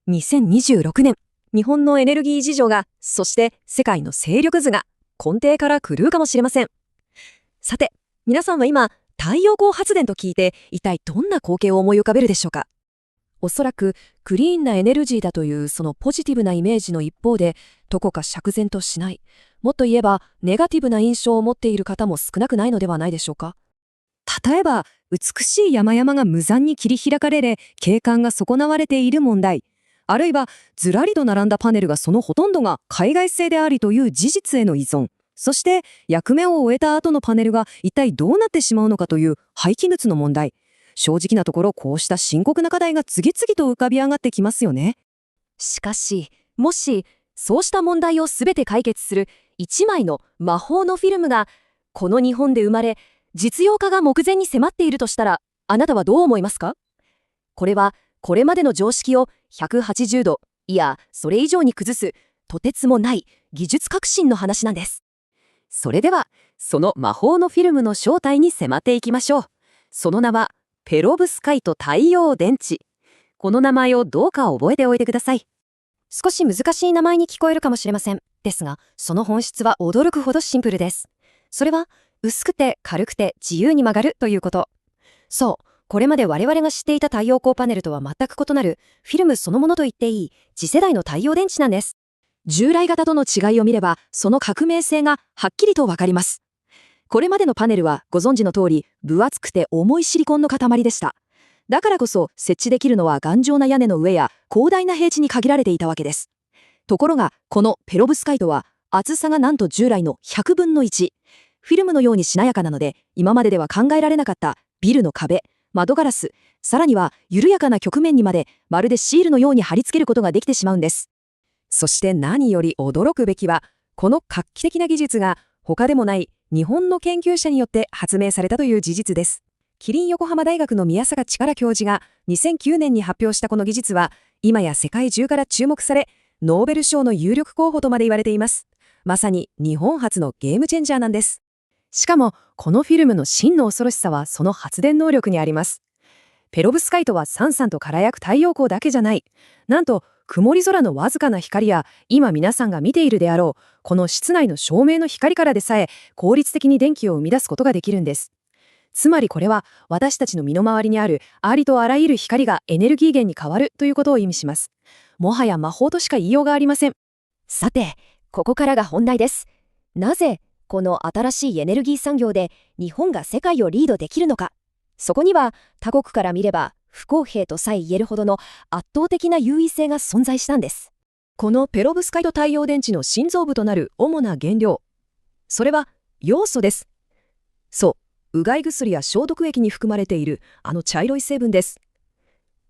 2026年、日本のエネルギー事情が、そして世界の勢力図が根底から狂うかもしれません。さて、皆さんは今、太陽光発電と聞いて、一体どんな光景を思い浮かべるでしょうか。おそらく、クリーンなエネルギーだというそのポジティブなイメージの一方で、どこか釈然としない、もっと言えばネガティブな印象を持っている方も少なくないのではないでしょうか。例えば、美しい山々が無残に切り開かれ、景観が損なわれている問題。あるいは、ずらりと並んだパネルがそのほとんどが海外製でありという事実への依存。そして、役目を終えた後のパネルが一体どうなってしまうのかという廃棄物の問題。正直なところ、こうした深刻な課題が次々と浮かび上がってきますよね。しかし、もし、そうした問題をすべて解決する一枚の魔法のフィルムが、この日本で生まれ、実用化が目前に迫っているとしたら、あなたはどう思いますか？これは、これまでの常識を180度、いや、それ以上に崩す、とてつもない技術革新の話なんです。それでは、その魔法のフィルムの正体に迫っていきましょう。その名は、ペロブスカイト太陽電池。この名前をどうか覚えておいてください。少し難しい名前に聞こえるかもしれません。ですが、その本質は驚くほどシンプルです。それは、薄くて軽くて自由に曲がるということ。そう、これまで我々が知っていた太陽光パネルとは全く異なる、フィルムそのものと言っていい、次世代の太陽電池なんです。従来型との違いを見れば、その革命性がはっきりとわかります。これまでのパネルはご存知の通り、分厚くて重いシリコンの塊でした。だからこそ、設置できるのは頑丈な屋根の上や広大な平地に限られていたわけです。ところが、このペロブスカイトは、厚さがなんと従来の100分の1。フィルムのようにしなやかなので、今まででは考えられなかったビルの壁、窓ガラス、さらには緩やかな曲面にまでまるでシールのように貼り付けることができてしまうんです。そして何より驚くべきは、この画期的な技術が他でもない日本の研究者によって発明されたという事実です。キリン横浜大学の宮坂力教授が2009年に発表したこの技術は、今や世界中から注目され、ノーベル賞の有力候補とまで言われています。まさに日本初のゲームチェンジャーなんです。しかも、このフィルムの真の恐ろしさはその発電能力にあります。ペロブスカイトはさんさんと輝く太陽光だけじゃない。なんと、曇り空のわずかな光や、今皆さんが見ているであろう、この室内の照明の光からでさえ、効率的に電気を生み出すことができるんです。つまりこれは、私たちの身の回りにある、ありとあらゆる光がエネルギー源に変わるということを意味します。もはや魔法としか言いようがありません。さて、ここからが本題です。なぜ、この新しいエネルギー産業で日本が世界をリードできるのか。そこには他国から見れば不公平とさえ言えるほどの圧倒的な優位性が存在したんです。このペロブスカイト太陽電池の心臓部となる主な原料。それはヨウ素です。そう、うがい薬や消毒液に含まれているあの茶色い成分です。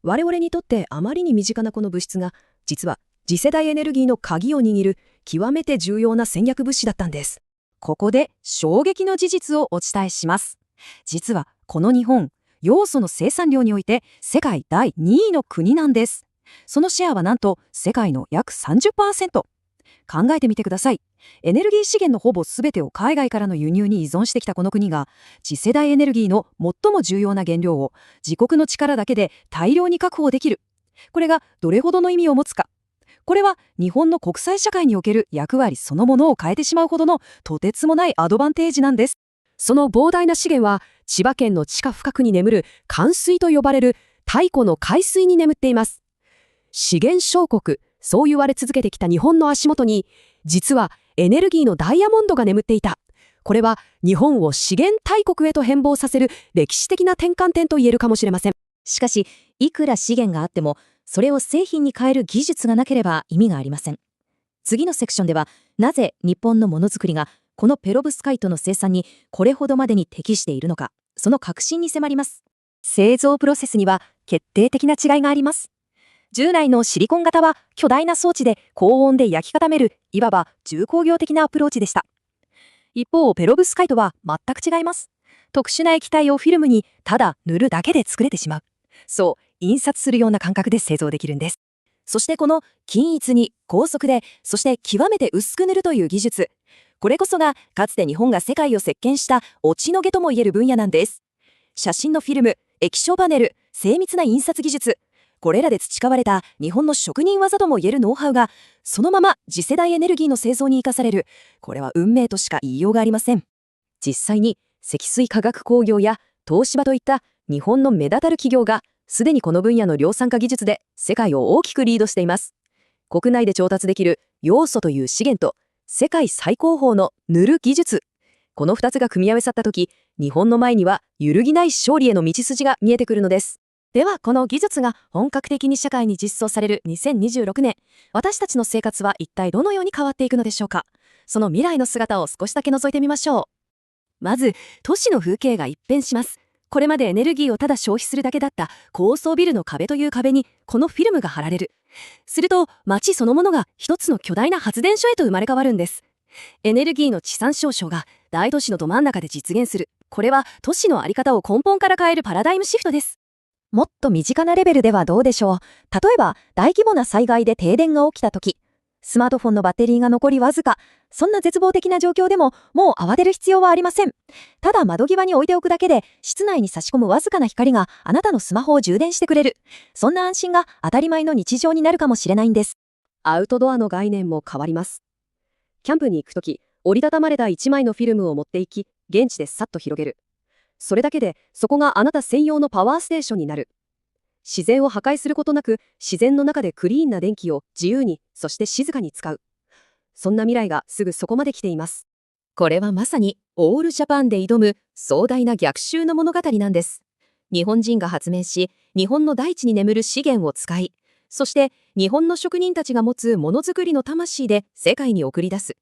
我々にとってあまりに身近なこの物質が、実は次世代エネルギーの鍵を握る極めて重要な戦略物資だったんです。ここで衝撃の事実をお伝えします。実はこの日本、ヨウ素の生産量において世界第2位の国なんです。そのシェアはなんと世界の約 30%。考えてみてください。エネルギー資源のほぼ全てを海外からの輸入に依存してきたこの国が、次世代エネルギーの最も重要な原料を自国の力だけで大量に確保できる。これがどれほどの意味を持つか。これは日本の国際社会における役割そのものを変えてしまうほどのとてつもないアドバンテージなんです。その膨大な資源は千葉県の地下深くに眠る寒水と呼ばれる太古の海水に眠っています。資源小国、そう言われ続けてきた日本の足元に、実はエネルギーのダイヤモンドが眠っていた。これは日本を資源大国へと変貌させる歴史的な転換点と言えるかもしれません。しかし、いくら資源があっても、それを製品に変える技術がなければ意味がありません。次のセクションでは、なぜ日本のものづくりがこのペロブスカイトの生産にこれほどまでに適しているのか、その核心に迫ります。製造プロセスには決定的な違いがあります。従来のシリコン型は巨大な装置で高温で焼き固める、いわば重工業的なアプローチでした。一方、ペロブスカイトは全く違います。特殊な液体をフィルムにただ塗るだけで作れてしまう。そう、印刷するような感覚で製造できるんです。そしてこの均一に高速で、そして極めて薄く塗るという技術。これこそがかつて日本が世界を席巻した落ちの下ともいえる分野なんです。写真のフィルム、液晶パネル、精密な印刷技術。これらで培われた日本の職人技ともいえるノウハウが、そのまま次世代エネルギーの製造に生かされる。これは運命としか言いようがありません。実際に、積水化学工業や東芝といった日本の目立たる企業が、すでにこの分野の量産化技術で世界を大きくリードしています。国内で調達できる要素という資源と、世界最高峰の塗る技術。この2つが組み合わさったとき、日本の前には揺るぎない勝利への道筋が見えてくるのです。では、この技術が本格的に社会に実装される2026年、私たちの生活は一体どのように変わっていくのでしょうか。その未来の姿を少しだけ覗いてみましょう。まず、都市の風景が一変します。これまでエネルギーをただ消費するだけだった高層ビルの壁という壁にこのフィルムが貼られる。すると、街そのものが一つの巨大な発電所へと生まれ変わるんです。エネルギーの地産省省が大都市のど真ん中で実現する。これは都市の在り方を根本から変えるパラダイムシフトです。もっと身近なレベルではどうでしょう。例えば、大規模な災害で停電が起きたとき、スマートフォンのバッテリーが残りわずか、そんな絶望的な状況でも、もう慌てる必要はありません。ただ窓際に置いておくだけで、室内に差し込むわずかな光があなたのスマホを充電してくれる。そんな安心が当たり前の日常になるかもしれないんです。アウトドアの概念も変わります。キャンプに行くとき、折りたたまれた1枚のフィルムを持っていき、現地でさっと広げる。それだけで、そこがあなた専用のパワーステーションになる。自然を破壊することなく、自然の中でクリーンな電気を自由に、そして静かに使う。そんな未来がすぐそこまで来ています。これはまさに、オールジャパンで挑む壮大な逆襲の物語なんです。日本人が発明し、日本の大地に眠る資源を使い、そして日本の職人たちが持つものづくりの魂で世界に送り出す。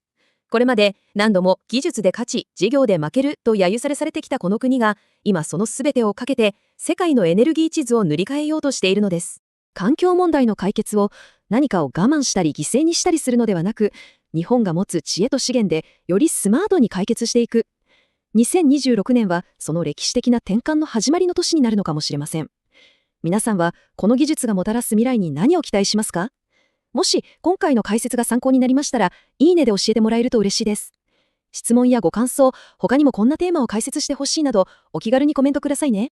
これまで何度も技術で勝ち、事業で負けると揶揄されてきたこの国が、今その全てをかけて世界のエネルギー地図を塗り替えようとしているのです。環境問題の解決を何かを我慢したり犠牲にしたりするのではなく、日本が持つ知恵と資源でよりスマートに解決していく。2026年はその歴史的な転換の始まりの年になるのかもしれません。皆さんはこの技術がもたらす未来に何を期待しますか？もし今回の解説が参考になりましたら、いいねで教えてもらえると嬉しいです。質問やご感想、他にもこんなテーマを解説してほしいなど、お気軽にコメントくださいね。